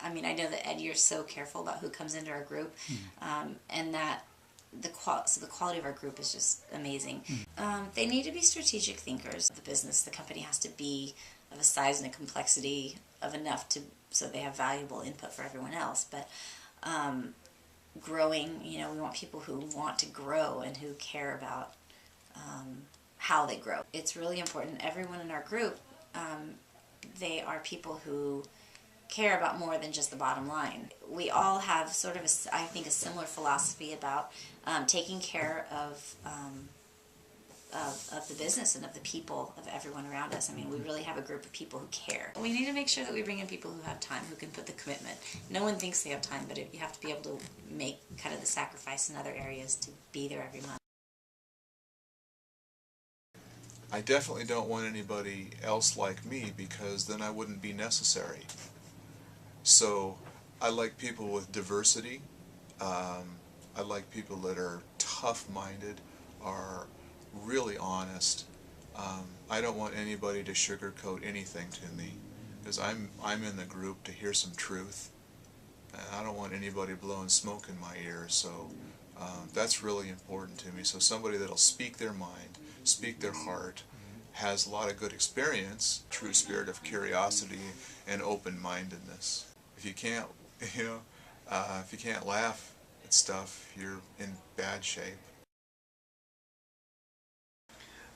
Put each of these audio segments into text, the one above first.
I mean, I know that Ed, you're so careful about who comes into our group, and that so the quality of our group is just amazing. They need to be strategic thinkers. The business, the company has to be of a size and a complexity of enough to so they have valuable input for everyone else. But growing, you know, we want people who want to grow and who care about how they grow. It's really important. Everyone in our group, they are people who care about more than just the bottom line. We all have sort of, I think, a similar philosophy about taking care of the business and of the people, of everyone around us. I mean, we really have a group of people who care. We need to make sure that we bring in people who have time, who can put the commitment. No one thinks they have time, but you have to be able to make kind of the sacrifice in other areas to be there every month. I definitely don't want anybody else like me, because then I wouldn't be necessary. So I like people with diversity. I like people that are tough-minded, are really honest. I don't want anybody to sugarcoat anything to me, because I'm in the group to hear some truth, and I don't want anybody blowing smoke in my ears. So that's really important to me. So somebody that'll speak their mind, speak their heart, has a lot of good experience, true spirit of curiosity and open-mindedness. If you can't, if you can't laugh at stuff, you're in bad shape.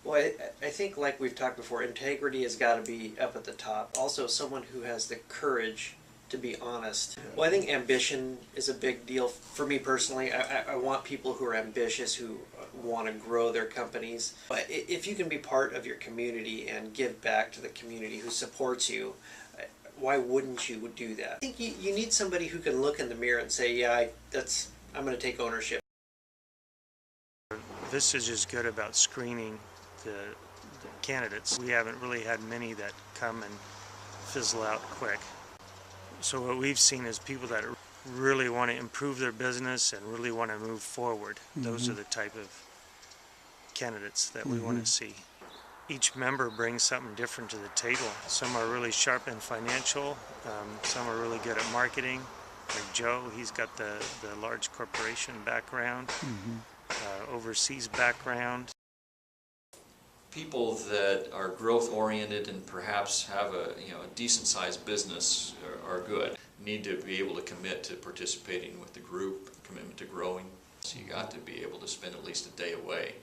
Well, I think, like we've talked before, integrity has got to be up at the top. Also, someone who has the courage to be honest. Well, I think ambition is a big deal for me personally. I want people who are ambitious, who want to grow their companies. But if you can be part of your community and give back to the community who supports you, why wouldn't you do that? I think you need somebody who can look in the mirror and say, yeah, I'm going to take ownership. Vistage is good about screening the candidates. We haven't really had many that come and fizzle out quick. So what we've seen is people that really want to improve their business and really want to move forward. Those are the type of candidates that we want to see. Each member brings something different to the table. Some are really sharp in financial, some are really good at marketing. Like Joe, he's got the large corporation background, overseas background. People that are growth oriented and perhaps have a decent sized business are good. Need to be able to commit to participating with the group, commitment to growing. So you got to be able to spend at least a day away.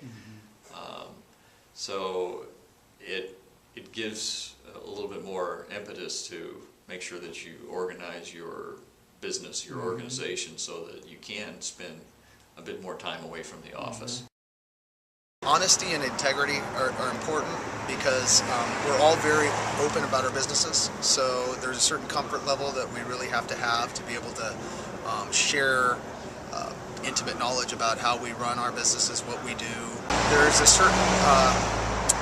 So it gives a little bit more impetus to make sure that you organize your business, your organization, so that you can spend a bit more time away from the office. Honesty and integrity are important, because we're all very open about our businesses, so there's a certain comfort level that we really have to be able to share intimate knowledge about how we run our businesses, what we do. There's a certain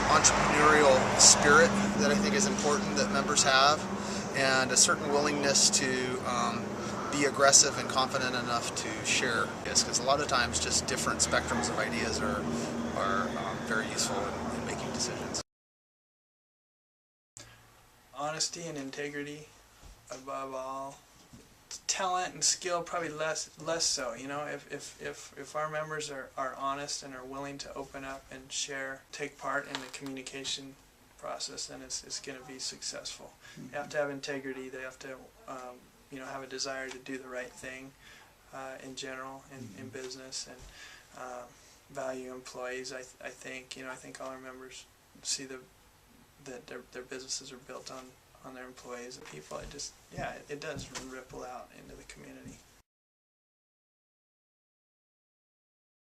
entrepreneurial spirit that I think is important that members have, and a certain willingness to be aggressive and confident enough to share this, because a lot of times just different spectrums of ideas are very useful in making decisions. Honesty and integrity above all. Talent and skill probably less so. You know, if our members are honest and are willing to open up and share, take part in the communication process, then it's going to be successful. They have to have integrity. They have to have a desire to do the right thing in general in business, and value employees. I think all our members see that their businesses are built on their employees and people. It does ripple out into the community.